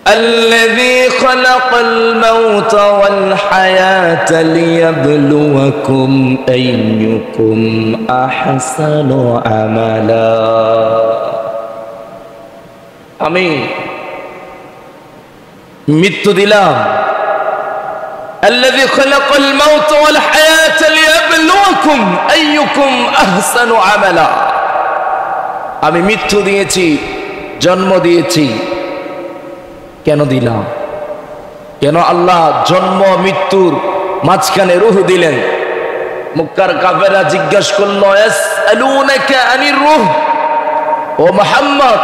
الذي خلق الموت والحياة ليبلوكم أيكم أحسن عملا আমি মৃত্যু দিলাম الذي خلق الموت والحياة ليبلوكم أيكم أحسن عملا আমি মৃত্যু দিয়েছি জন্ম দিয়েছি কেন দিলাম কেন আল্লাহ জন্ম মৃত্যুর মাঝখানে রূহ দিলেন মক্কার কাফেররা জিজ্ঞাসা করলো ইয়াসআলুনাকা আনির রূহ ও মুহাম্মদ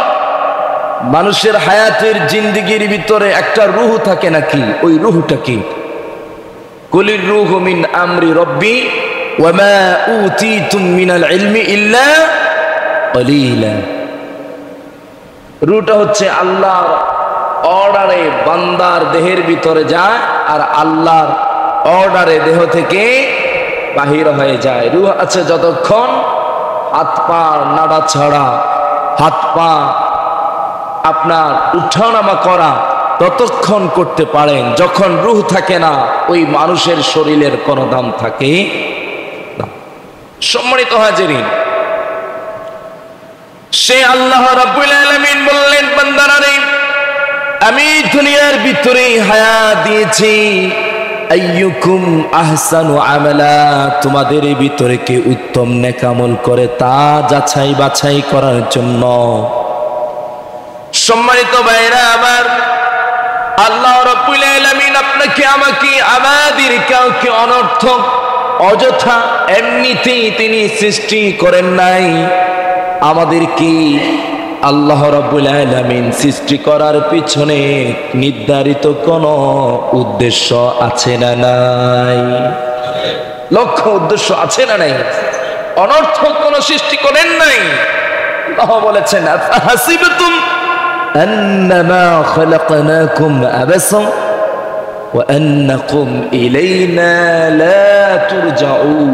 মানুষের হায়াতের জিন্দেগির ভিতরে একটা রূহ থাকে নাকি ওই রূহটা কি কুলির রূহু মিন আমরি রব্বি ওয়া মা উতিতুম মিনাল ইলমি ইল্লা কলিলা রূহটা হচ্ছে আল্লাহর অর্ডারে বান্দার দেহের ভিতরে যায় আর আল্লাহর অর্ডারে দেহ থেকে বাহির হয়ে যায় রূহ আছে যতক্ষণ হাত পা নাড়াছাড়া হাত পা আপনার উঠানামা করা ততক্ষণ করতে পারেন যখন রূহ থাকে না ওই মানুষের শরীরের কোনো দাম থাকে না সম্মানিত হাজিরিন সে আল্লাহ রাব্বুল আলামিন বললেন বান্দারা রে আমি দুনিয়ার ভিতরে হায়াত দিয়েছি আইয়ুকুম আহসানু আমালা তোমাদের ভিতরে কে উত্তম নেক আমল করে তা যাচাই বাছাই করার জন্য সম্মানিত ভাইরা আমার আল্লাহ রাব্বুল আলামিন আপনাকে আমাকে আমাদের কাউকে অনর্থক অযথা এমনিতেই তিনি সৃষ্টি করেন নাই আমাদের কি আল্লাহ রাব্বুল আলামিন সৃষ্টি করার পিছনে নির্ধারিত কোন উদ্দেশ্য আছে না নাই লক্ষ্য উদ্দেশ্য আছে না নাই অনর্থক কোন সৃষ্টি করেন নাই আল্লাহ বলেছেন আফাহাসিবতুম আন্নামা খালাকনাকুম আবাসা ওয়া আন্নাকুম ইলাইনা লা তুরজাউন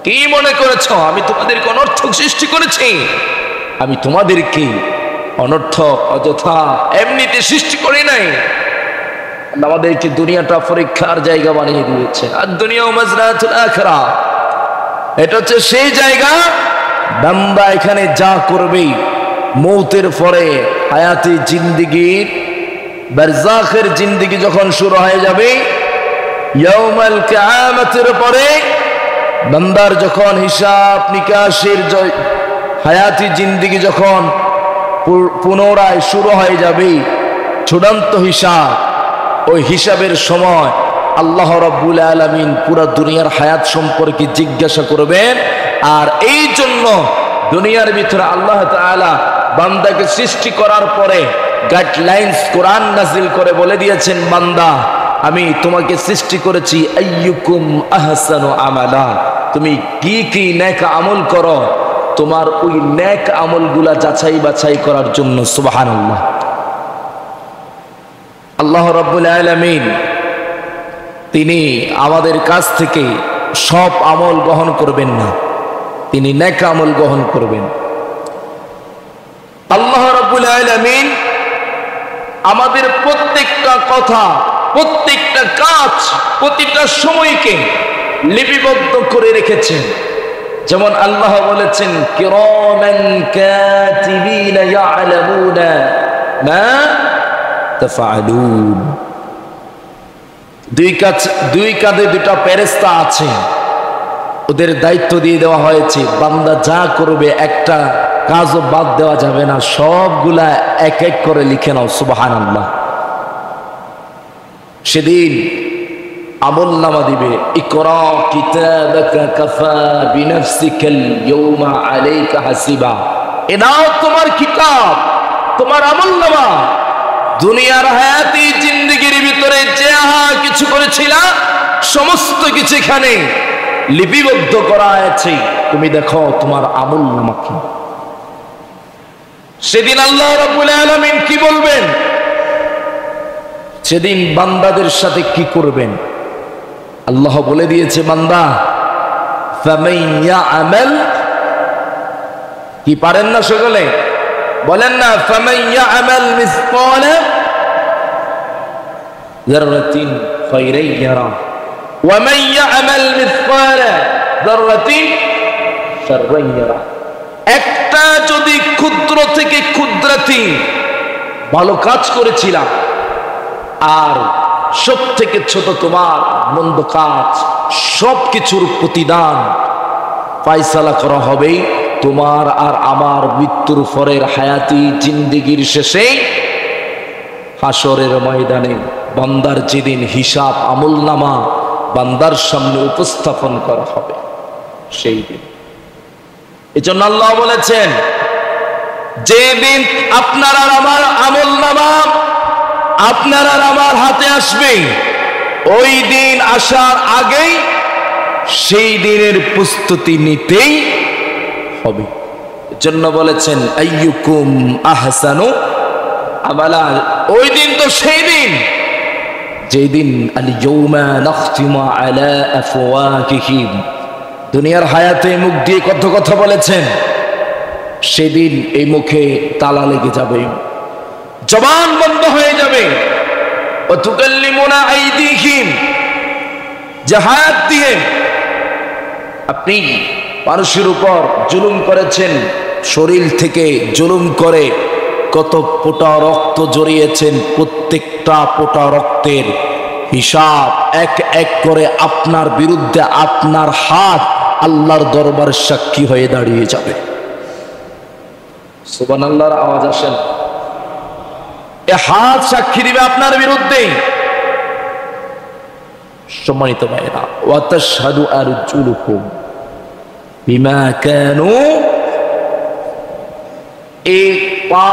কি মনে করেছো আমি তোমাদেরকে অনর্থক সৃষ্টি করেছি আমি তোমাদেরকে অনর্থক অযথা এমনিতে সৃষ্টি করি নাই আমাদেরকে দুনিয়াটা পরীক্ষার জায়গা বানিয়ে দিয়েছে আর দুনিয়া মাজরাতুল আখিরা এটা হচ্ছে সেই জায়গা বান্দা এখানে যা করবে মৌতের পরে হায়াতি জিন্দেগির বারজাখের জিন্দেগি যখন শুরু হয়ে যাবে ইয়াউমাল কিয়ামতের পরে বান্দার যখন হিসাব নিকাশের হায়াতি জিন্দেগি যখন পুনরায় শুরু হয়ে যাবে চূড়ান্ত হিসাব ওই হিসাবের সময় আল্লাহ রাব্বুল আলামিন পুরো দুনিয়ার হায়াত সম্পর্কে জিজ্ঞাসা করবেন আর এই জন্য দুনিয়ার ভিতরে আল্লাহ তাআলা বান্দাকে সৃষ্টি করার পরে গাইডলাইন্স কোরআন নাজিল করে বলে দিয়েছেন বান্দা আমি তোমাকে সৃষ্টি করেছি আইয়ুকুম আহসানু আমালা তুমি কি কি নেক আমল করো তোমার ওই নেক আমলগুলা যাচাই বাছাই করার জন্য সুবহানাল্লাহ আল্লাহ রাব্বুল আলামিন তিনি আমাদের কাছ থেকে সব আমল গ্রহণ করবেন না তিনি নেক আমল গ্রহণ করবেন আল্লাহ রাব্বুল আলামিন আমাদের প্রত্যেকটা কথা প্রত্যেকটা কাজ প্রতিটা সময়কে লিপিবদ্ধ করে রেখেছেন যেমন আল্লাহ বলেছেন কিরামান কাতিবিন ইয়ালামুনা মা তাফআলুন দুই কাঁধে দুটা ফেরেশতা আছে ওদের দায়িত্ব দিয়ে দেওয়া হয়েছে বান্দা যা করবে একটা কাজও বাদ দেওয়া যাবে না সবগুলা এক এক করে লিখে নাও সুবহানাল্লাহ সেদিন আমলনামা দিবে ইকরা কিতাবাকা কাফা বিনাফসিকাল ইয়াওমা আলাইকা হাসিবা এ নাও তোমার কিতাব তোমার আমলনামা দুনিয়ার হায়াতি জিন্দেগির ভিতরে যাহা কিছু করেছিলা সমস্ত কিছু এখানে লিপিবদ্ধ করা আছে তুমি দেখো তোমার আমলনামা কি সেদিন আল্লাহ রাব্বুল আলামিন কি বলবেন সেদিন বান্দাদের সাথে কি করবেন আল্লাহ বলে দিয়েছে বান্দা ফামান ইয়ামাল কি পারেন না সকলে বলেন না ফামান ইয়ামাল মিসকালা যাররাতিন খায়রান ইয়ারা ওয়া মান ইয়া'মাল মিসকালা যাররাতিন শাররান ইয়ারা। একটা যদি ক্ষুদ্র থেকে ক্ষুদ্রাতি ভালো কাজ করেছিলাম, আর সব থেকে ছোট তোমার মন্দ কাজ, সবকিছুর প্রতিদান ফায়সালা করা হবে তোমার আর আমার মৃত্যুর পরের হায়াতি জিন্দেগির শেষে হাসরের ময়দানে। বান্দার যেদিন হিসাব আমলনামা বান্দার সামনে উপস্থাপন করা হবে সেই দিন। এজন্য আল্লাহ বলেছেন, যেদিন আপনার আর আমার আমলনামা আপনার আর আমার হাতে আসবে, ওই দিন আসার আগেই সেই দিনের প্রস্তুতি নিতেই হবে। এজন্য বলেছেন আইয়ুকুম আহসানু আমালা। ওই দিন তো সেই দিন যেই দিন আল ইয়াউমা নাখতিমু আলা আফওয়াহিহিম, দুনিয়ার হায়াতে মুখ দিয়ে কত কথা বলেছেন, সেদিন এই মুখে তালা লেগে যাবে, জবান বন্ধ হয়ে যাবে। ওয়া তুকাল্লিমুনা আইদিহিম, যে হায়াত দিয়ে আপনি মানুষের উপর জুলুম করেছেন, শরীর থেকে জুলুম করে কত ফোঁটা রক্ত জড়িয়েছেন, প্রত্যেকটা ফোঁটা রক্তের হিসাব এক এক করে আপনার বিরুদ্ধে আপনার হাত আল্লাহর দরবার সাক্ষী হয়ে দাঁড়িয়ে যাবে। সুবহানাল্লাহর আওয়াজ আসেন। এ হাত সাক্ষী দিবে আপনার বিরুদ্ধে। সম্মানিত ভাইরা, ওয়া তাশহাদু আরজুলুকুম বিমা কানু, এক পা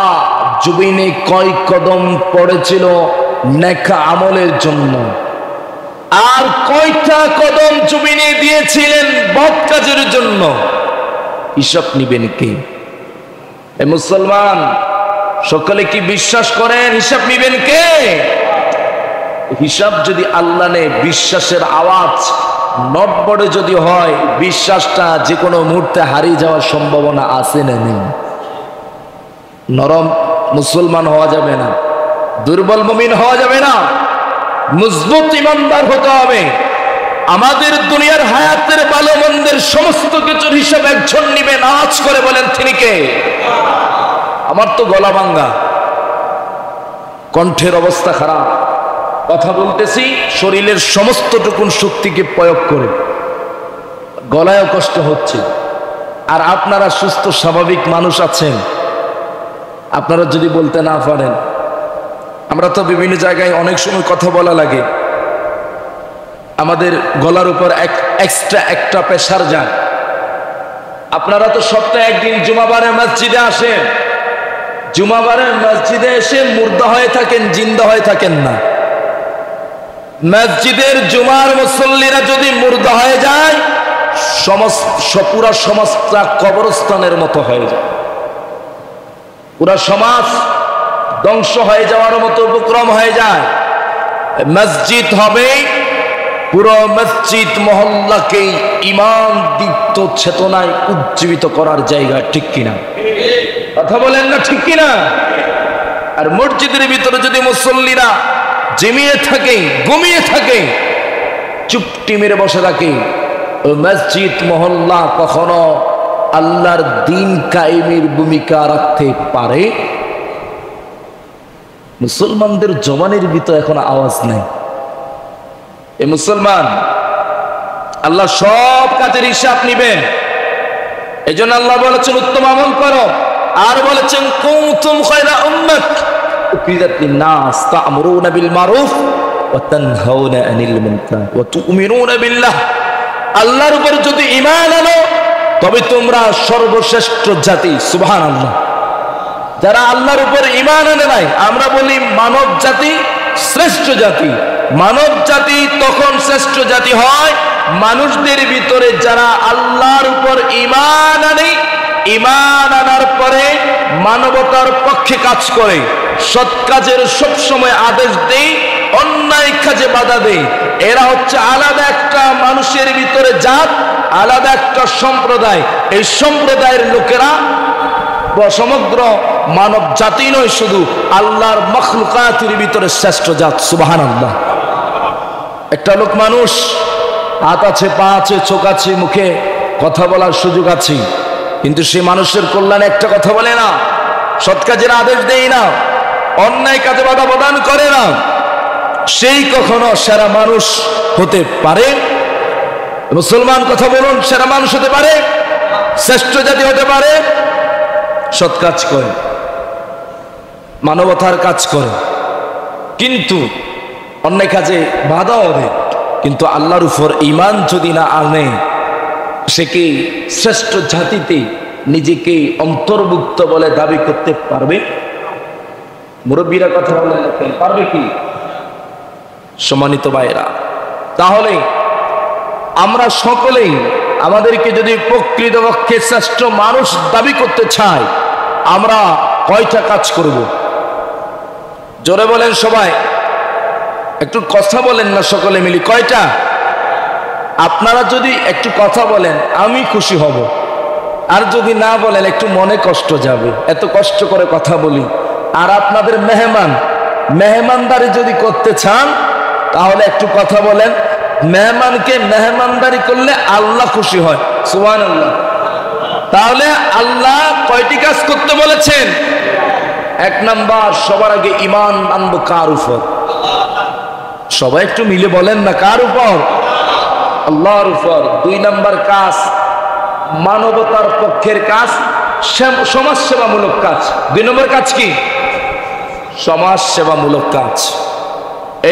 জমিনে কয় কদম পড়েছিল নেক আমলের জন্য, আর কয়টা কদম জমিনে দিয়েছিলেন বদ কাজের জন্য। হিসাব নিবেন কে? এ মুসলমান সকলে কি বিশ্বাস করেন হিসাব নিবেন কে? হিসাব যদি আল্লাহ নেয়, বিশ্বাসের আওয়াজ নটবড়ে যদি হয়, বিশ্বাসটা যে কোনো মুহূর্তে হারিয়ে যাওয়ার সম্ভাবনা আছে না নেই? নরম মুসলমান হওয়া যাবে না, দুর্বল মুমিন হওয়া যাবে না, মজবুত ইমানদার হতে হবে। আমাদের দুনিয়ার হায়াতের ভালো মন্দের সমস্ত কিছুর হিসাব একজন নিবেন। আওয়াজ করে বলেন তিনি কে? আমার তো গলা ভাঙ্গা, কণ্ঠের অবস্থা খারাপ, কথা বলতেছি শরীরের সমস্তটুকুন শক্তিকে প্রয়োগ করে, গলায়ও কষ্ট হচ্ছে। আর আপনারা সুস্থ স্বাভাবিক মানুষ আছেন, আপনারা যদি বলতে না পারেন, আমরা তো বিভিন্ন জায়গায় অনেক সময় কথা বলা লাগে, আমাদের গলার উপর এক্সট্রা একটা প্রেসার যায়। আপনারা তো সপ্তাহে একদিন জুমাবারে মসজিদে আসেন, জুমাবারে মসজিদে এসে মুর্দা হয়ে থাকেন, জিন্দা হয়ে থাকেন না। মসজিদের জুমার মুসল্লিরা যদি মুর্দা হয়ে যায়, পুরা সমাজটা কবরস্থানের মতো হয়ে যায়, পুরা সমাজ ধ্বংস হয়ে যাওয়ার মতো উপক্রম হয়ে যায়। মসজিদ হবে পুরো মসজিদ মহল্লাকে ঈমান দীপ্ত চেতনায় উজ্জীবিত করার জায়গা, ঠিক কিনা? কথা বলেন না ঠিক কিনা? আর মসজিদের ভিতরে যদি মুসল্লিরা জিমিয়ে থাকে, ঘুমিয়ে থাকে, চুপটি মেরে বসে থাকে, ওই মসজিদ মহল্লা কখনো আল্লাহর দিন কায়েমের ভূমিকা রাখতে পারে? মুসলমানদের জবানের ভিতরে এখন আওয়াজ নেই। এ মুসলমান, আল্লাহ সব কাজের হিসাব নিবেন। এই জন্য আল্লাহ বলেছেন উত্তম আমল করো, আর বলেছেন কুনতুম খায়রা উম্মাত উখরিজাত লিন-নাস তা'মুরুনা বিল মারুফ ওয়া তানহাউনা আনিল মুনকার ওয়া তু'মিনুনা বিল্লাহ। আল্লাহর উপর যদি ঈমান আনো তবে তোমরা সর্বশ্রেষ্ঠ জাতি। সুবহানাল্লাহ। যারা আল্লাহর উপর ঈমান আনে নাই, আমরা বলি মানব জাতি শ্রেষ্ঠ জাতি। মানব জাতি তখন শ্রেষ্ঠ জাতি হয় মানুষদের ভিতরে যারা আল্লাহর উপর ঈমান আনে, ঈমান আনার পরে মানবতার পক্ষে কাজ করে, সৎ কাজের সব সময় আদেশ দেয়, অন্যায় কাজে বাধা দেয়। এরা হচ্ছে আলাদা একটা মানুষের ভিতরে জাত, আলাদা একটা সম্প্রদায়। এই সম্প্রদায়ের লোকেরা সমগ্র মানব জাতি নয়, শুধু আল্লাহর মখলুকাতের ভিতরে শ্রেষ্ঠ জাত। সুবহানাল্লাহ। একটা লোক মানুষ, হাত আছে, পা আছে, চোখ আছে, মুখে কথা বলার সুযোগ আছে, কিন্তু সে মানুষের কল্যাণে একটা কথা বলে না, সৎ কাজের আদেশ দেয় না, অন্যায় কাজে বাধা প্রদান করে না, সেই কখনো সেরা মানুষ হতে পারে? মুসলমান কথা বলুন, সেরা মানুষ হতে পারে? শ্রেষ্ঠ জাতি হতে পারে? সৎ কাজ করে, মানবতার কাজ করে, কিন্তু অন্যায় কাজে বাধাও দেয়, কিন্তু আল্লাহর উপর ঈমান যদি না আনে, সে কি শ্রেষ্ঠ জাতিতে নিজেকে অন্তর্ভুক্ত বলে দাবি করতে পারবে? মুরব্বীরা কথা বলে পারবে কি? সম্মানিত ভাইরা, তাহলে আমরা সকলেই আমাদেরকে যদি প্রকৃতপক্ষে শ্রেষ্ঠ মানুষ দাবি করতে চাই, আমরা কয়টা কাজ করব? জোরে বলেন সবাই, একটু কথা বলেন না সকলে মিলি, কয়টা? আপনারা যদি একটু কথা বলেন আমি খুশি হব, আর যদি না বলেন একটু মনে কষ্ট যাবে, এত কষ্ট করে কথা বলি। আর আপনাদের মেহমানদারি যদি করতে চান তাহলে একটু কথা বলেন। মেহমানকে মেহমানদারি করলে আল্লাহ খুশি হয়। সুবহানাল্লাহ। তাহলে আল্লাহ কয়টি কাজ করতে বলেছেন? এক নাম্বার, সবার আগে ঈমান আনবো কার উপর? সবাই একটু মিলে বলেন না, কার উপর? আল্লাহর উপর। দুই নাম্বার কাজ, মানবতার পক্ষের কাজ, সমাজ সেবামূলক কাজ। দুই নম্বর কাজ কি? সমাজ সেবামূলক কাজ।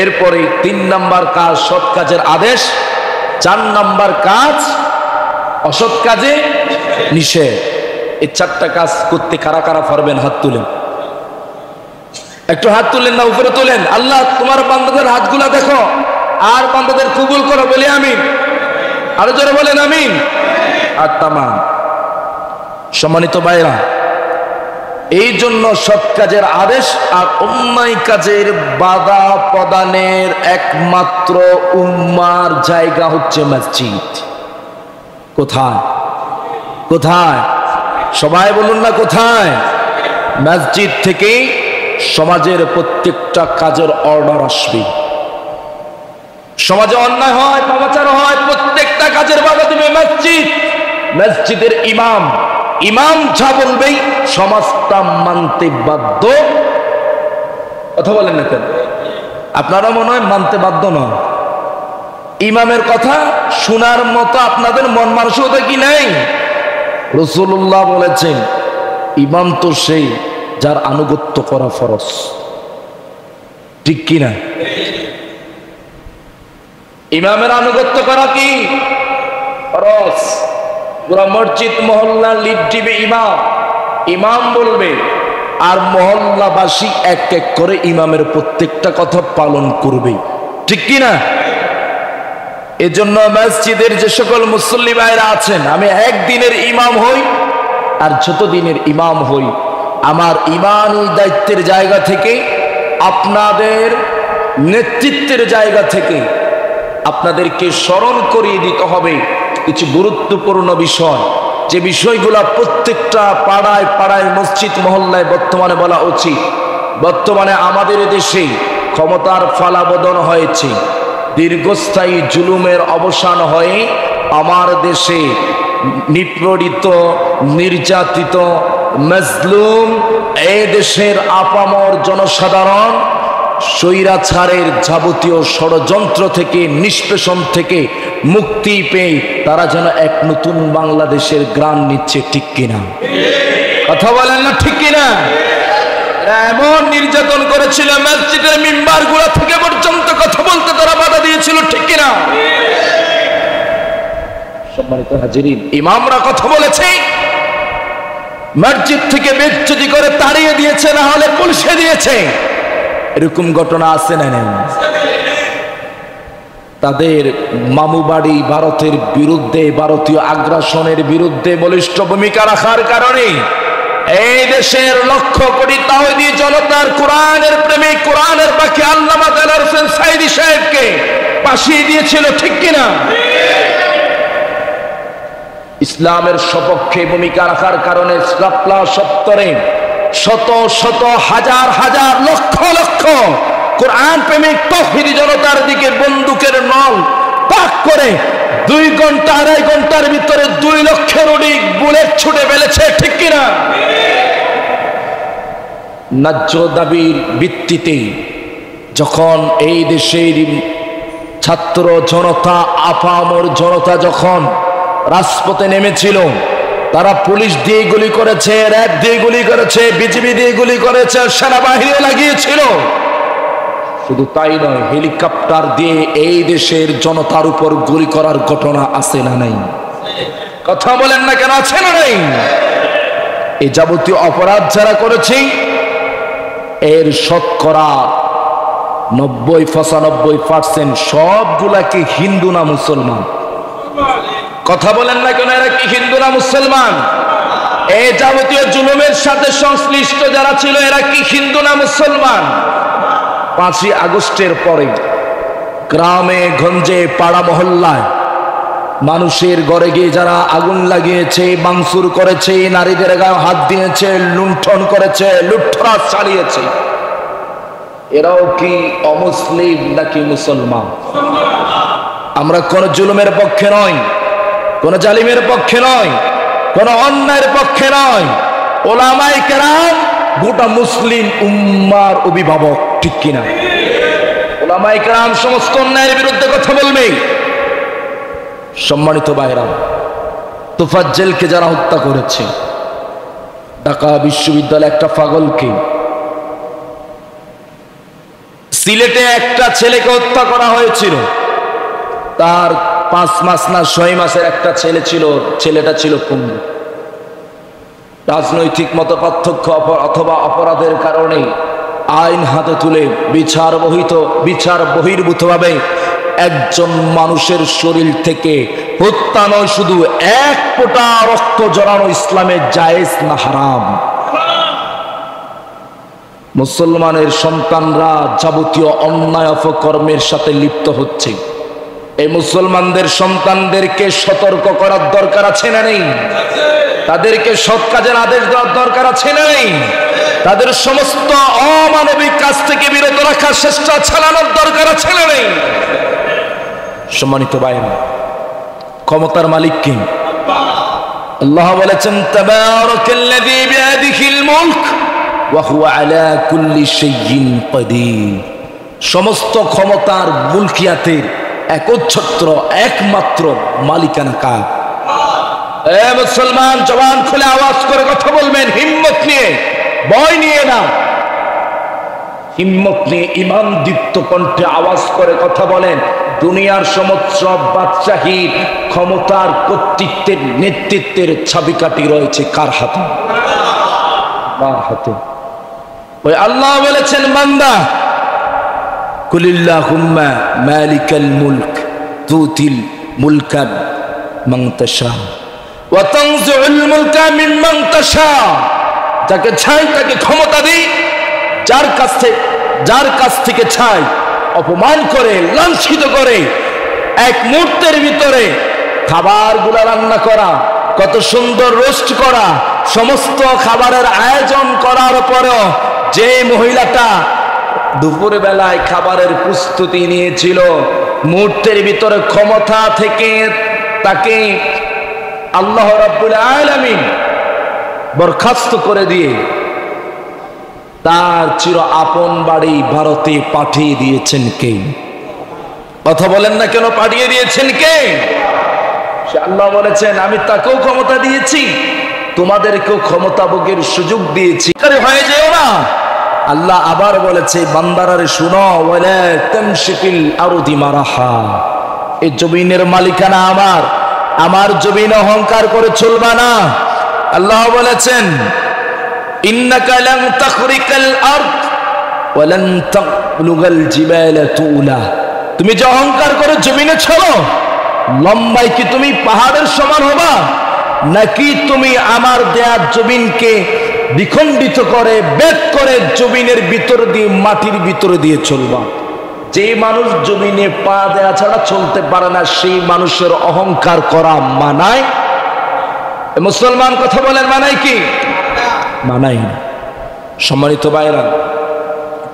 এরপরে তিন নাম্বার কাজ, সৎ কাজের আদেশ। চার নাম্বার কাজ, অসৎ কাজে নিষেধ। এই চারটা কাজ করতে কারা কারা পারবেন? হাত তুলেন, একটু হাত তুলেন না, উপরে তোলেন। আল্লাহ তোমার বান্দাদের হাতগুলা দেখো, আর বান্দাদের কবুল করো, বলে আমিন। আরো জোরে বলেন আমিন। আর তামাম। সম্মানিত ভাইরা, এই জন্য সৎ কাজের আদেশ আর অন্যায় কাজের বাধা প্রদানের একমাত্র উম্মার জায়গা হচ্ছে মসজিদ। কোথায়? কোথায়? সবাই বলুন না, কোথায়? মসজিদ থেকে সমাজের প্রত্যেকটা কাজের অর্ডার আসবে। সমাজে অন্যায় হয়, পাপাচার হয়, প্রত্যেকটা কাজের বাধা দিবে মসজিদ। মসজিদের ইমাম যা বলবেই সমাজটা মানতে বাধ্য। কথা বলেন না কেন? আপনারা মনে হয় মানতে বাধ্য নন। ইমামের কথা শোনার মতো আপনাদের মন মানসিকতা কি নেই? রাসূলুল্লাহ বলেছেন, ইমাম তো সেই যার আনুগত্য করা ফরজ। ঠিক কিনা? ইমামের আনুগত্য করা কি ফরজ। পুরা মসজিদ মহল্লা লিড দিবে ইমাম বলবে, আর মহল্লাবাসী এক এক করে ইমামের প্রত্যেকটা কথা পালন করবে। ঠিক কিনা? এজন্য মসজিদের যে সকল মুসল্লি ভাইরা আছেন, আমি একদিনের ইমাম হই আর যত দিনের ইমাম হই, আমার ইমানি দায়িত্বের জায়গা থেকে, আপনাদের নেতৃত্বের জায়গা থেকে আপনাদেরকে স্মরণ করিয়ে দিতে হবে কিছু গুরুত্বপূর্ণ বিষয়, যে বিষয়গুলো প্রত্যেকটা পাড়ায় পাড়ায়, মসজিদ মহল্লায় বর্তমানে বলা উচিত। বর্তমানে আমাদের দেশে ক্ষমতার ফালাবদন হয়েছে, দীর্ঘস্থায়ী জুলুমের অবসান হয়ে আমার দেশে নিপীড়িত, নির্যাতিত, মজলুম এই দেশের আপামর জনসাধারণ স্বৈরাচারের যাবতীয় ষড়যন্ত্র থেকে, নিষ্পেষণ থেকে মুক্তি পেয়ে তারা যেন এক নতুন বাংলাদেশের গ্রাম নিচ্ছে। ঠিক কিনা? কথা বলেন না, ঠিক কিনা? এমন নির্যাতন করেছিল, মসজিদের মিম্বার গুলা থেকে পর্যন্ত কথা বলতে তারা বাধা দিয়েছিল। ঠিক কিনা? সম্মানিত হাজিরিন, ইমামরা কথা বলেছে, মসজিদ থেকে বেজ্জতি করে তাড়িয়ে দিয়েছে, না হলে পুলিশে দিয়েছে। এরকম ঘটনা আছে না? তাদের মামু বাড়ি ভারতের বিরুদ্ধে, ভারতীয় আগ্রাসনের বিরুদ্ধে বলিষ্ঠ ভূমিকা রাখার কারণে এই দেশের লক্ষ কোটি তাওহীদি জনতার কোরআনের প্রেমিক, কোরআনের পাখি আল্লামা দেলোয়ার হোসেন সাঈদী সাহেবকে ফাঁসিয়ে দিয়েছিল। ঠিক কিনা? ইসলামের সপক্ষে ভূমিকা রাখার কারণে শাপলা চত্বরে শত শত হাজার হাজার লক্ষ লক্ষ কোরআন প্রেমিক তৌহিদি জনতার দিকে বন্দুকের নল তাক করে 2 ঘন্টা 2.5 ঘন্টার ভিতরে 2 লক্ষের অধিক বুলেট ছুটে ফেলেছে, ঠিক কিনা? ন্যায্য দাবির ভিত্তিতে যখন এই দেশের ছাত্র জনতা, আপামর জনতা যখন রাজপথে নেমেছিল, তারা পুলিশ দিয়ে গুলি করেছে, র্যাব দিয়ে গুলি করেছে, বিজিবি দিয়ে গুলি করেছে, সেনাবাহিনীও লাগিয়েছিল। শুধু তাই নয়, হেলিকপ্টার দিয়ে এই দেশের জনতার উপর গুলি করার ঘটনা আছে না নাই? কথা বলেন না কেন, আছে না নাই? এই যাবতীয় অপরাধ যারা করেছে এর শতকরা 90-95% সবগুলা কি হিন্দু না মুসলমান? কথা বলেন না কেন, এরা কি হিন্দু না মুসলমান? এই যাবতীয় জুলুমের সাথে সংশ্লিষ্ট যারা ছিল এরা কি হিন্দু না মুসলমান? 5ই আগস্টের পরে গ্রামে গঞ্জে পাড়া মহল্লায় মানুষের ঘরে গিয়ে যারা আগুন লাগিয়েছে, ভাঙচুর করেছে, নারীদের গায়ে হাত দিয়েছে, লুণ্ঠন করেছে, লুটতরাজ চালিয়েছে, এরাও কি অমুসলিম নাকি মুসলমান? আমরা কোন জুলুমের পক্ষে নয়, কোন জালিমের পক্ষে নয়, কোন অন্যায়ের পক্ষে নয়। ওলামায়ে কেরাম গোটা মুসলিম উম্মার অভিভাবক, ঠিক কিনা? ওলামায়ে কেরাম সমস্ত অন্যায়ের বিরুদ্ধে কথা বলবে। সম্মানিত ভাইরা, তোফাজ্জেলকে যারা হত্যা করেছে, ঢাকা বিশ্ববিদ্যালয়ে একটা পাগলকে, সিলেটে একটা ছেলেকে হত্যা করা হয়েছিল, তার 5 মাস না 6 মাসের একটা ছেলে ছিল, ছেলেটা ছিল পঙ্গু। রাজনৈতিক মত পার্থক্য অথবা অপরাধের কারণে আইন হাতে তুলে বিচার বহির্ভূতভাবে একজন মানুষের শরীর থেকে হত্যা নয়, শুধু 1 ফোঁটা রক্ত জড়ানো ইসলামে জায়েজ না হারাম? মুসলমানের সন্তানরা যাবতীয় অন্যায় অপকর্মের সাথে লিপ্ত হচ্ছে। এই মুসলমানদের সন্তানদেরকে সতর্ক করার দরকার আছে না নেই? তাদেরকে সৎ কাজের আদেশ দেওয়ার দরকার আছে না নেই? তাদের সমস্ত অমানবিক কাজ থেকে বিরত রাখার চেষ্টা চালানোর দরকার আছে না নেই? সম্মানিত ভাইরা, ক্ষমতার মালিক কে? আল্লাহ বলেছেন, তাবারাকাল্লাযী বিয়াদিহিল মুলক ওয়া হুয়া আলা কুল্লি শাইইন কাদির। সমস্ত ক্ষমতার মুলকিয়াতের একচ্ছত্র একমাত্র মালিকানা কার? এ মুসলমান, জবান খুলে আওয়াজ করে কথা বলবেন, হিম্মত নিয়ে, ভয় নিয়ে না, হিম্মত নিয়ে ঈমান দীপ্ত কণ্ঠে আওয়াজ করে কথা বলেন। দুনিয়ার সমস্ত বাদশাহী ক্ষমতার, কর্তৃত্বের, নেতৃত্বের চাবিকাঠি রয়েছে কার হাতে? কার হাতে? ওই আল্লাহ বলেছেন, বান্দা, কুলিল্লাহুম্মা মালিকাল মুলক তুতিল মুলকা মান তাশা ওয়া তানজিউল মুলকা মিম্মান তাশা। যাকে চাই তাকে ক্ষমতা দিই, যার কাছ থেকে চাই অপমান করে, লাঞ্ছিত করে, 1 মুহূর্তের ভিতরে খাবারগুলা রান্না করা, কত সুন্দর রোস্ট করা, সমস্ত খাবারের আয়োজন করার পরেও যে মহিলাটা দুপুর বেলায় খাবারের প্রস্তুতি নিয়েছিল, মুহূর্তের ভিতরে ক্ষমতা থেকে তাকে আল্লাহ রাব্বুল আলামিন বরখাস্ত করে দিয়ে তার চির আপন বাড়ি ভারতে পাঠিয়ে দিয়েছেন কে? কথা বলেন না কেন, পাঠিয়ে দিয়েছেন কে? সে আল্লাহ বলেছেন, আমি তাকেও ক্ষমতা দিয়েছি, তোমাদেরকেও ক্ষমতা ভোগের সুযোগ দিয়েছি, হয়ে যেও না। আল্লাহ আবার বলেছে, বান্দারারে শুনো, ওয়ালা তামশিফিল আরদি মারাহা, এই জমিনের মালিকানা আমার জমিনে অহংকার করে চলবা না। আল্লাহ বলেছেন, ইন্নাকা লান তাখরিকাল আরদ ওয়া লান তাবলুগাল জিবালা তুলা। তুমি যে অহংকার করে জমিনে চলো, লম্বায় কি তুমি পাহাড়ের সমান হবা, নাকি তুমি আমার দেয়া জমিনকে দ্বিখণ্ডিত করে, বেদ করে জমিনের ভিতর দিয়ে, মাটির ভিতরে দিয়ে চলবা? যে মানুষ জমিনে পা দেয়া ছাড়া চলতে পারে না, সেই মানুষের অহংকার করা মানায়? মুসলমান কথা বলেন, মানায় কি? মানায় না। সম্মানিত ভাইরা,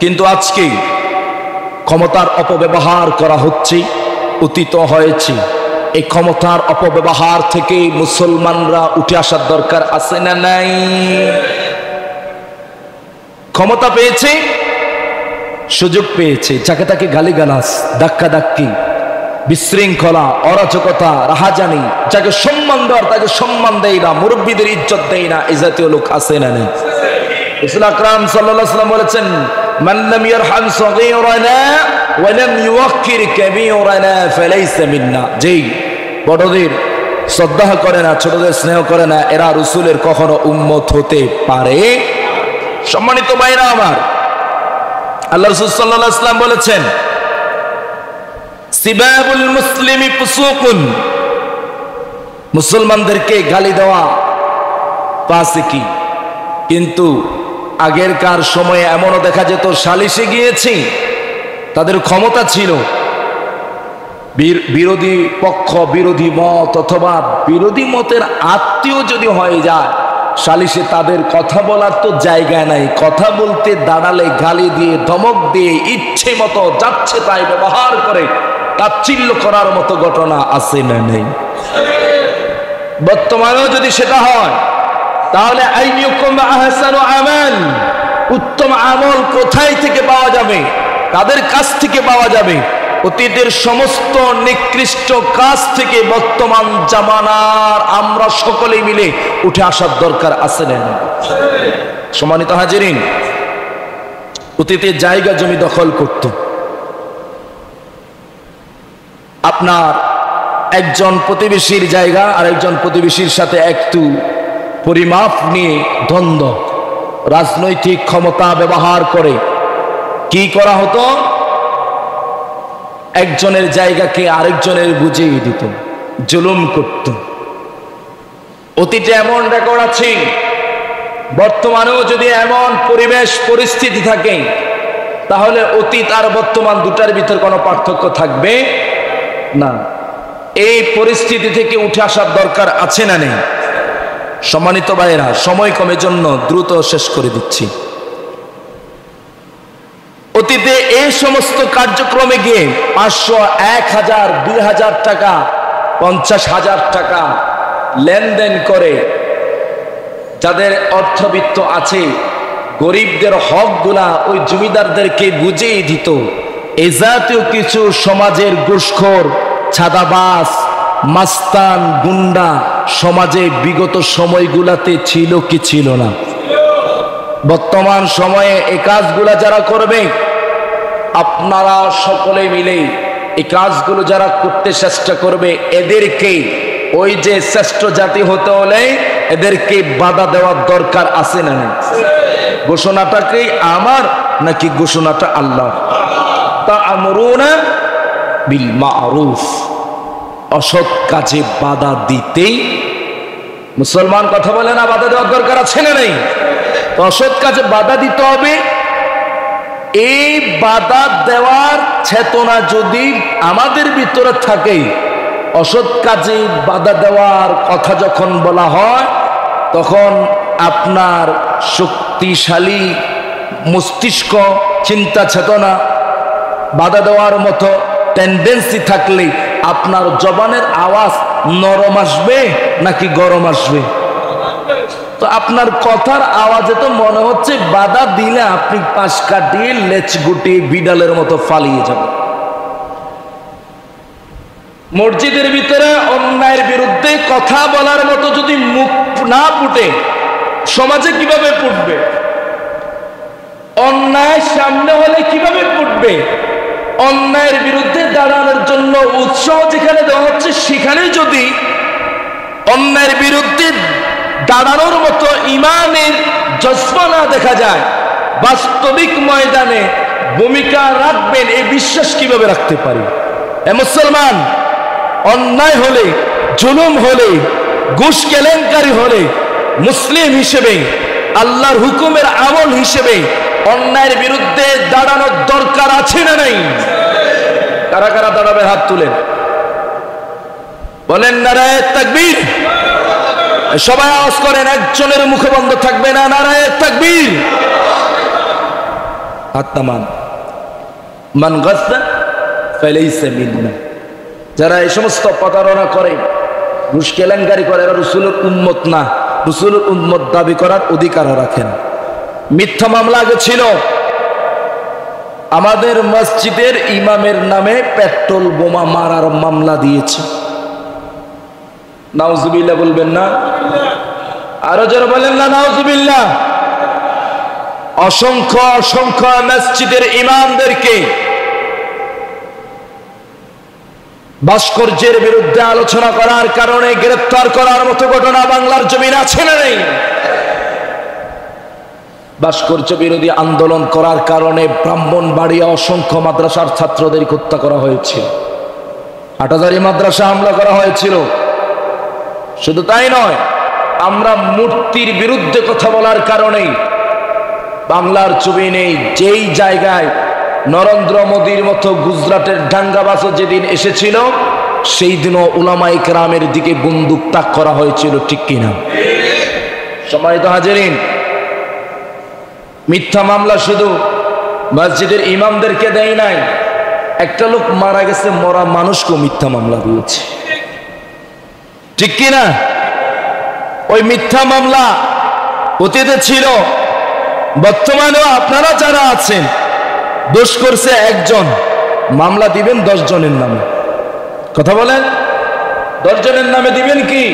কিন্তু আজকে ক্ষমতার অপব্যবহার করা হচ্ছে, অতীত হয়েছে। এই ক্ষমতার অপব্যবহার থেকে মুসলমানরা উঠে আসার দরকার আছে না নাই? ক্ষমতা পেয়েছে, সুযোগ পেয়েছে, যাকে তাকে গালিগালাজ, ধাক্কাধাক্কি, বিশৃঙ্খলা, অরাজকতা, রাহাজানি, যাকে সম্মান দেওয়ার তাকে সম্মান দেয় না, মুরব্বীদের ইজ্জত দেয় না, এই জাতীয় লোক আছে না নেই? রাসূল আকরাম সাল্লাল্লাহু আলাইহি ওয়াসাল্লাম বলেছেন, মান লাম ইয়ারহাম সগীরানা ওয়া লাম ইউওয়াক্কির কাবীরানা ফালাইসা মিন্না। যেই বড়দের শ্রদ্ধা করে না, ছোটদের স্নেহ করে না, এরা রাসূলের কখনো উম্মত হতে পারে। সম্মানিত ভাইরা আমার, আল্লাহ রাসূল সাল্লাল্লাহু আলাইহি ওয়াসাল্লাম বলেছেন, সিবাবুল মুসলিমি ফুসুকুন, মুসলমানদেরকে গালি দেওয়া ফাসিকি। কিন্তু আগেরকার সময়ে এমনও দেখা যেত, সালিশে গিয়েছি, তাদের ক্ষমতা ছিল, বিরোধী পক্ষ, বিরোধী মত অথবা বিরোধী মতের আত্মীয় যদি হয়ে যায়, সালিশে তাদের কথা বলার তো জায়গা নাই। কথা বলতে দাঁড়ালে গালি দিয়ে, ধমক দিয়ে, ইচ্ছে মতো যাচ্ছে তাই ব্যবহার করে তাচ্ছিল্য করার মতো ঘটনা আছে না নেই? বর্তমানেও যদি সেটা হয়, তাহলে আইয়ুকুম আহসানু আমাল, উত্তম আমল কোথায় থেকে পাওয়া যাবে, কাদের কাছ থেকে পাওয়া যাবে? অতীতের সমস্ত নিকৃষ্ট কাজ থেকে বর্তমান জামানার আমরা সকলে মিলে উঠে আসার দরকার আছে না? সম্মানিত হাজিরিন, অতীতে জায়গা জমি দখল করত, আপনার একজন প্রতিবেশীর জায়গা আর একজন প্রতিবেশীর সাথে একটু পরিমাপ নিয়ে দ্বন্দ্ব, রাজনৈতিক ক্ষমতা ব্যবহার করে কি করা হতো? একজনের জায়গাকে আরেকজনের বুঝিয়ে দিত, জুলুম করত। অতীতে এমন রেকর্ড আছে, বর্তমানেও যদি এমন পরিবেশ পরিস্থিতি থাকে, তাহলে অতীত আর বর্তমান দুটার ভিতর কোনো পার্থক্য থাকবে না। এই পরিস্থিতি থেকে উঠে আসার দরকার আছে না নেই? সম্মানিত ভাইয়েরা, সময় কমের জন্য দ্রুত শেষ করে দিচ্ছি। অতীতে এই সমস্ত কার্যক্রমে গিয়ে 500, 1000, 2000 টাকা, 50,000 টাকা লেনদেন করে যাদের অর্থবিত্ত আছে, গরিবদের হকগুলা ওই জমিদারদেরকে বুঝিয়ে দিত। এই জাতীয় কিছু সমাজের ঘুষখোর, ছাদাবাজ, মাস্তান, গুন্ডা সমাজে বিগত সময়গুলাতে ছিল কি ছিল না? বর্তমান সময়ে এই কাজগুলা যারা করবে, আপনারা সকলে মিলে এই কাজগুলো যারা করতে চেষ্টা করবে, এদেরকে ওই যে শ্রেষ্ঠ জাতি হতে হলে এদেরকে বাধা দেওয়ার দরকার আছে না? ঘোষণাটা কি আমার নাকি ঘোষণাটা আল্লাহ? তা'মুরুনা বিল মা'রুফ, অসৎ কাজে বাধা দিতেই মুসলমান কথা বলে না, বাধা দেওয়ার দরকার আছে না নেই? অসৎ কাজে বাধা দিতে হবে। এই বাধা দেওয়ার চেতনা যদি আমাদের ভিতরে থাকে, অসৎ কাজে বাধা দেওয়ার কথা যখন বলা হয়, তখন আপনার শক্তিশালী মস্তিষ্ক, চিন্তা চেতনা, বাধা দেওয়ার মতো টেন্ডেন্সি থাকলে আপনার জবানের আওয়াজ নরম আসবে নাকি গরম আসবে? তো আপনার কথার আওয়াজে তো মনে হচ্ছে বাধা দিলে আপনি পাশ কাটিয়ে লেজ গুটিয়ে বিড়ালের মতো পালিয়ে যাবেন। মসজিদের ভিতরে অন্যায়ের বিরুদ্ধে কথা বলার মতো যদি মুখ না ফুটে, সমাজে কিভাবে ফুটবে? অন্যায় সামনে হলে কিভাবে ফুটবে? অন্যায়ের বিরুদ্ধে দাঁড়ানোর জন্য উৎসাহ যেখানে দেওয়া হচ্ছে, সেখানে যদি অন্যায়ের বিরুদ্ধে দাঁড়ানোর মতো ইমানের জজ্বা না দেখা যায়, বাস্তবিক ময়দানে ভূমিকা রাখবেন, এই বিশ্বাস কিভাবে রাখতে পারি? এ মুসলমান, অন্যায় হলে, জুলুম হলে, ঘুষ কেলেঙ্কারি হলে মুসলিম হিসেবে, আল্লাহর হুকুমের আমল হিসেবে অন্যায়ের বিরুদ্ধে দাঁড়ানোর দরকার আছে না নাই? কারা কারা দাঁড়াবে? হাত তুলেন, বলেন নারায়ে তাকবীর। সবাই আওয়াজ করেন, একজনের মুখে বন্ধ থাকবে না, নারায়ে তাকবীর। হাত নামান। মান গাসসা ফালাইসা মিন্না, যারা এই সমস্ত প্রতারণা করে, ঘুষ কেলেঙ্কারি করে, এরা রাসূলের উম্মত না, রাসূলের উম্মত দাবি করার অধিকারও রাখেন। মিথ্যা মামলা আগে ছিল, আমাদের মসজিদের ইমামের নামে পেট্রোল বোমা মারার মামলা দিয়েছে। নাউজুবিল্লাহ বলবেন না? আরো যারা বলেন না নাউজুবিল্লাহ। অসংখ্য অসংখ্য মসজিদের ইমামদেরকে ভাস্কর্যের বিরুদ্ধে আলোচনা করার কারণে গ্রেফতার করার মতো ঘটনা বাংলার জমিন আছে না নেই? ভাস্কর্য বিরোধী আন্দোলন করার কারণে ব্রাহ্মণবাড়িয়া অসংখ্য মাদ্রাসার ছাত্রদের হত্যা করা হয়েছিল, হাটহাজারী মাদ্রাসা হামলা করা হয়েছিল। শুধু তাই নয়, আমরা মূর্তির বিরুদ্ধে কথা বলার কারণে বাংলার জমিনে যেই জায়গায় নরেন্দ্র মোদীর মতো গুজরাটের দাঙ্গাবাজও যেদিন এসেছিল, সেই দিনও উলামায়ে কেরামের দিকে বন্দুক তাক করা হয়েছিল, ঠিক কিনা? সম্মানিত হাজিরিন, মিথ্যা মামলা শুধু মসজিদের ইমামদেরকে দেয় নাই, একটা লোক মারা গেছে, মরা মানুষকেও মিথ্যা মামলা দিয়েছে, ঠিক কিনা? ওই মিথ্যা মামলা অতীতে ছিল, বর্তমানেও আপনারা যারা আছেন, দোষ করছে একজন, মামলা দিবেন 10 জনের নামে। কথা বলেন, 10 জনের নামে দিবেন কি?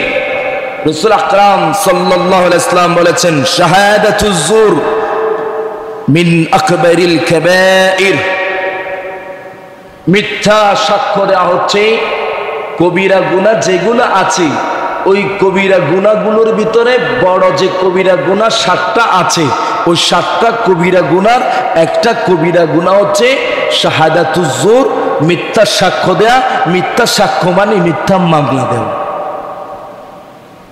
রাসূল আকরাম সাল্লাল্লাহু আলাইহি ওয়াসাল্লাম বলেছেন, শাহাদাতুজ জুর মিন আকবারিল কাবাইর, মিথ্যা সাক্ষ্য দেওয়া হচ্ছে কবিরা গুনাহ যেগুলো আছে, ওই কবিরা গুনাহগুলোর ভিতরে বড় যে কবিরা গুনাহ 7টা আছে, ওই 7টা কবিরা গুনার একটা কবিরা গুনাহ হচ্ছে শাহাদাতুজ জুর, মিথ্যা সাক্ষ্য দেয়া। মিথ্যা সাক্ষ্য মানে মিথ্যা মামলা দেওয়া,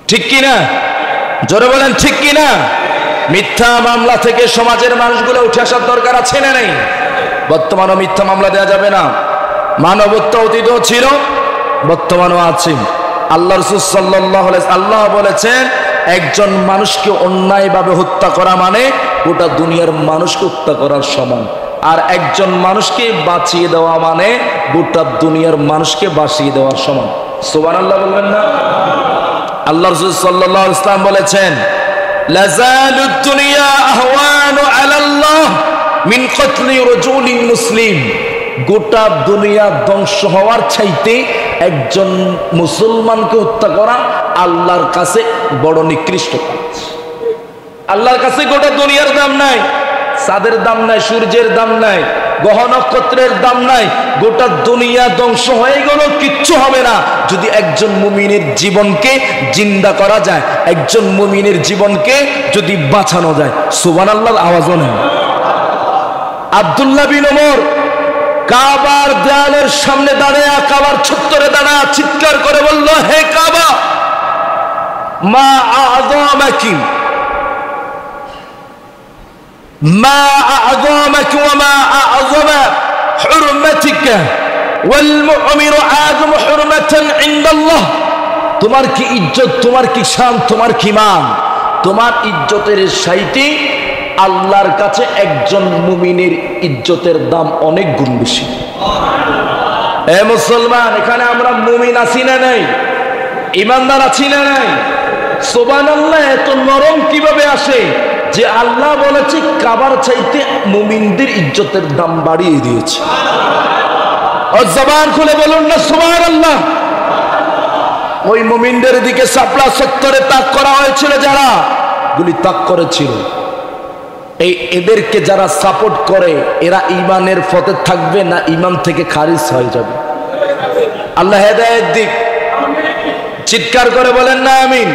ঠিক কিনা? জোরে বলেন ঠিক কিনা? মিথ্যা মামলা থেকে সমাজের মানুষগুলো উঠে আসার দরকার আছে না নেই? বর্তমানও মিথ্যা মামলা দেওয়া যাবে না। মানবত্ব অতীতও ছিল, বর্তমানও আছে। আল্লাহ রাসূল সাল্লাল্লাহু আলাইহি ওয়াসাল্লাম আল্লাহ বলেছেন, একজন মানুষকে অন্যায়ভাবে হত্যা করা মানে গোটা দুনিয়ার মানুষকে হত্যা করার সমান, আর একজন মানুষকে বাঁচিয়ে দেওয়া মানে গোটা দুনিয়ার মানুষকে বাঁচিয়ে দেওয়ার সমান। সুবহানাল্লাহ বলবেন না? আল্লাহ রাসূল সাল্লাল্লাহু আলাইহি ওয়াসাল্লাম বলেছেন, লাযালুদ দুনিয়া আহওয়ানু আলাল্লাহ মিন কতলি রাজুলিন মুসলিম, গোটা দুনিয়া ধ্বংস হওয়ার চাইতে একজন মুসলমানকে হত্যা করা আল্লাহর কাছে বড় নিকৃষ্ট কাজ। আল্লাহর কাছে গোটা দুনিয়ার দাম নাই, চাঁদের দাম নাই, সূর্যের দাম নাই, গ্রহ নক্ষত্রের দাম নাই। গোটা দুনিয়া ধ্বংস হয়ে গেল, কিচ্ছু হবে না যদি একজন মুমিনের জীবনকে জিন্দা করা যায়, একজন মুমিনের জীবনকে যদি বাঁচানো যায়। সুবহানাল্লাহর আওয়াজও নেই। আব্দুল্লাহ বিন ওমর কাবার দেয়ালের সামনে দাঁড়িয়ে, কাবার চত্বরে দাঁড়িয়ে চিৎকার করে বলল, হে কাবা, মা আযমাকি মা আযমাকি ওয়া মা আযমা হুরমাতিকা ওয়াল মুমিনু আযমু হুরমাতান ইনদাল্লাহ। তোমার কি ইজ্জত, তোমার কি শান, তোমার কি মান, তোমার ইজ্জতের চাইতে আল্লাহর কাছে একজন মুমিনের ইজ্জতের দাম অনেক গুণ বেশি। এ মুসলমান, এখানে আমরা মুমিন আছি না নাই? ইমানদার আছি না নাই? সুবহানাল্লাহ, এত নরম কিভাবে আসে যে আল্লাহ বলেছে কাবার চাইতে মুমিনদের ইজ্জতের দাম বাড়িয়ে দিয়েছে। আর জবান খুলে বলুন না সুবহানাল্লাহ। ওই মুমিনদের দিকে শাপলা চত্বরে তাক করা হয়েছিল, যারা গুলি তাক করেছিল, এদেরকে যারা সাপোর্ট করে এরা ইমানের পথে থাকবে না ইমান থেকে খারিজ হয়ে যাবে? আল্লাহ হেদায়েত দিক। চিৎকার করে বলেন না আমিন।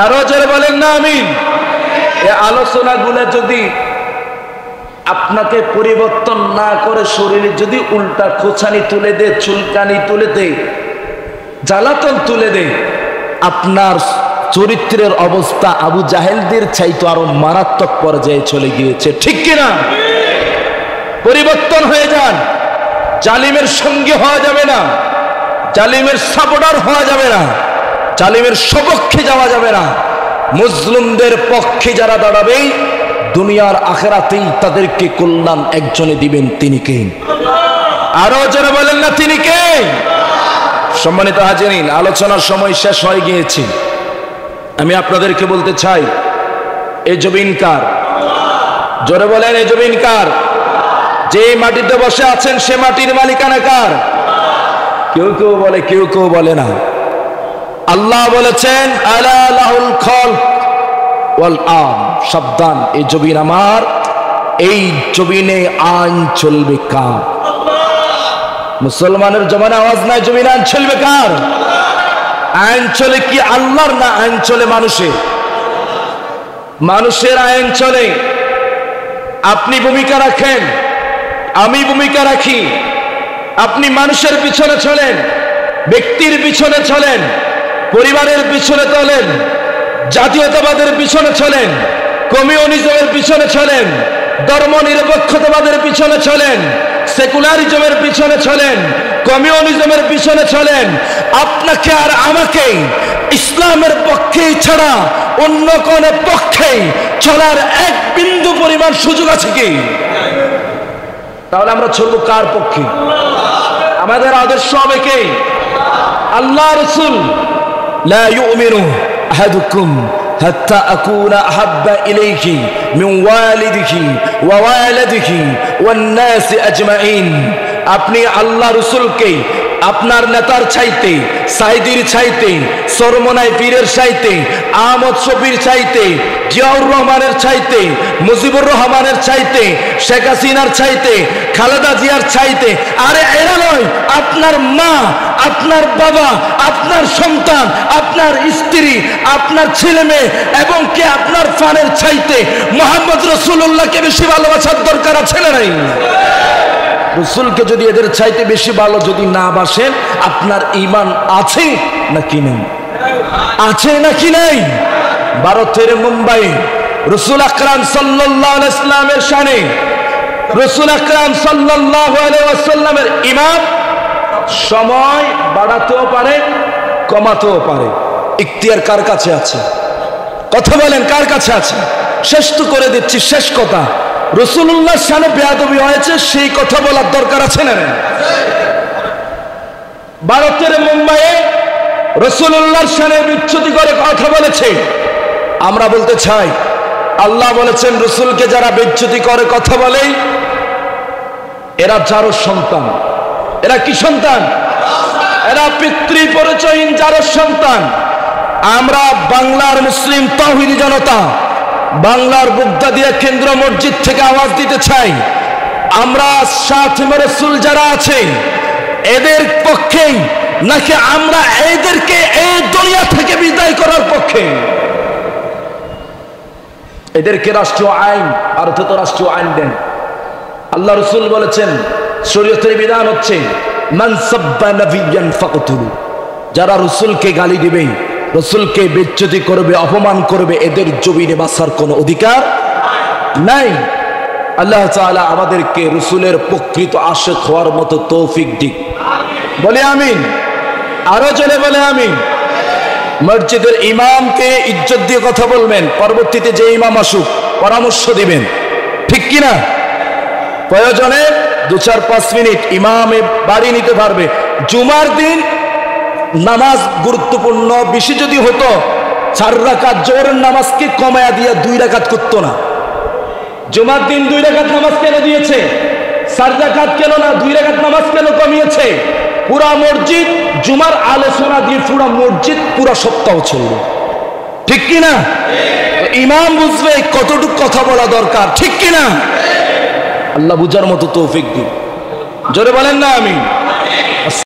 আরো জোরে বলেন না আমিন। এই আলোচনাগুলো যদি আপনাকে পরিবর্তন না করে, শরীরে যদি উল্টা খোঁচানি তুলে দে, চুলকানি তুলে দে, জ্বালাতন তুলে দে, আপনার চরিত্রের অবস্থা আবু জাহেলদের চাইতো আরো মারাত্মক পর্যায়ে চলে গিয়েছে, ঠিক কিনা? পরিবর্তন হয়ে যান। জালিমের সঙ্গে হওয়া যাবে না, জালিমের সাপোর্টার হওয়া যাবে না, জালিমের সপক্ষে যাওয়া যাবে না। মুসলিমদের পক্ষে যারা দাঁড়াবে, দুনিয়ার আখিরাতেই তাদেরকে কল্যাণ একজনে দিবেন, তিনি কে? আরো যারা বলেন না তিনি কে? সম্মানিত হাজিরিন, আলোচনার সময় শেষ হয়ে গিয়েছে। আমি আপনাদেরকে বলতে চাই, এই জমিন কার? জোরে বলেন, এই জমিন কার? যে মাটিতে বসে আছেন সে মাটির মালিকানা কার? কেউ কেউ বলে, কেউ কেউ বলে না। আল্লাহ বলেছেন আলা লাহুল খালক ওয়াল আমর, সাবধান, এই জমিন আমার, এই জমিনে আইন চলবে কার? মুসলমানের জমানে আওয়াজ নাই, জমিন আইন চলবে কার? আইন চলে কি আল্লাহর, না আইন চলে মানুষের? মানুষের আইন চলে। আপনি ভূমিকা রাখেন, আমি ভূমিকা রাখি। আপনি মানুষের পিছনে চলেন, ব্যক্তির পিছনে চলেন, পরিবারের পিছনে চলেন, জাতীয়তাবাদের পিছনে চলেন, কমিউনিজমের পিছনে চলেন, ধর্ম নিরপেক্ষতাবাদের পিছনে চলেন, সেকুলারিজমের পিছনে চলেন, কমিউনিজমের পিছনে চলেন। আপনাকে আর আমাকে ইসলামের পক্ষে ছাড়া অন্য কোন পক্ষে চলার এক বিন্দু পরিমাণ সুযোগ আছে কি? তাহলে আমরা চলবো কার পক্ষে? আমাদের আদর্শ হবে কে? আল্লাহ রাসূল, লা ইউমিনু আহাদুকুম হাত্তা আকুনা আহাব্বা ইলাইহি মিন ওয়ালিদিহি ওয়া ওয়ালাদিহি ওয়ান নাস আজমাইন। আপনি আল্লাহ রাসূলকে আপনার নেতার চাইতে, সাইদির চাইতে, সরমনাই পীরের চাইতে, আহমদ শফির চাইতে, জিয়াউর রহমানের চাইতে, মুজিবুর রহমানের চাইতে, শেখ হাসিনার চাইতে, খালেদা জিয়ার চাইতে, আরে এরা নয়, আপনার মা, আপনার বাবা, আপনার সন্তান, আপনার স্ত্রী, আপনার ছেলে মেয়ে এবং কে আপনার ফানের চাইতে মুহাম্মদ রাসূলুল্লাহকে বেশি ভালোবাসার দরকার আছে না নাই? রাসূলকে যদি এদের চাইতে বেশি ভালো যদি না বাসেন, আপনার ঈমান আছে নাকি নেই? আছে নাকি নেই? ভারতের মুম্বাই রাসূল আকরাম সাল্লাল্লাহু আলাইহি ওয়াসাল্লামের শানে, রাসূল আকরাম সাল্লাল্লাহু আলাইহি ওয়াসাল্লামের ইমাম সময় বাড়াতেও পারে, কমাতেও পারে। ইখতিয়ার কার কাছে আছে? কথা বলেন, কার কাছে আছে? শেষ তো করে দিচ্ছি, শেষ কথা। রাসূলুল্লাহর শানে বেয়াদবি হয়েছে, সেই কথা বলার দরকার আছে না? ভারতের মুম্বাইয়ে রাসূলুল্লাহর শানে বিচ্যুতি করে কথা বলেছে। আমরা বলতে চাই, আল্লাহ বলেছেন রাসূলকে যারা বিচ্যুতি করে কথা বলে এরা জারজ সন্তান। এরা কি সন্তান? এরা পিতৃ পরিচয়হীন জারজ সন্তান। আমরা বাংলার মুসলিম তাওহীদি জনতা, বাংলার বুগদাদিয়া কেন্দ্র মসজিদ থেকে আওয়াজ দিতে চাই, আমরা সাথে রাসূল যারা আছে এদের পক্ষে নাকি আমরা এদেরকে এই দুনিয়া থেকে বিদায় করার পক্ষে? এদেরকে রাষ্ট্রীয় আইন আর তো রাষ্ট্রীয় আইন দেন। আল্লাহ রাসূল বলেছেন শরীয়তের বিধান হচ্ছে মান সাব্বা নাবিয়ান ফাকতুলু, যারা রাসূলকে গালি দিবে, রাসূলকে বেইজ্জতি করবে, অপমান করবে, এদের জমিনে বাসার কোনো অধিকার নাই। আল্লাহ তাআলা আমাদেরকে রাসূলের প্রকৃত আশিক হওয়ার মতো তৌফিক দিক। বলে আমিন। আরো জোরে বলে আমিন। মসজিদের ইমামকে ইজ্জত দিয়ে কথা বলবেন, পরবর্তীতে যে ইমাম আসুক পরামর্শ দিবেন, ঠিক কিনা? প্রয়োজনে 2-4-5 মিনিট ইমামে বাড়ি নিতে পারবে। জুমার দিন নামাজ গুরুত্বপূর্ণ, বেশি যদি হতো 4 রাকাত জোহরের নামাজকে কমায়া দিয়ে 2 রাকাত করতো না। জুমার দিন 2 রাকাত নামাজ কেন দিয়েছে? 4 রাকাত কেন না? 2 রাকাত নামাজ কেন কমিয়েছে? পুরা মসজিদ জুমার আলোচনা দিয়ে পুরা মসজিদ পুরা সপ্তাহ চলবে, ঠিক কিনা? ইমাম বুঝবে কতটুকু কথা বলা দরকার, ঠিক কিনা? আল্লাহ বুঝার মতো তৌফিক দিন। জোরে বলেন না আমিন।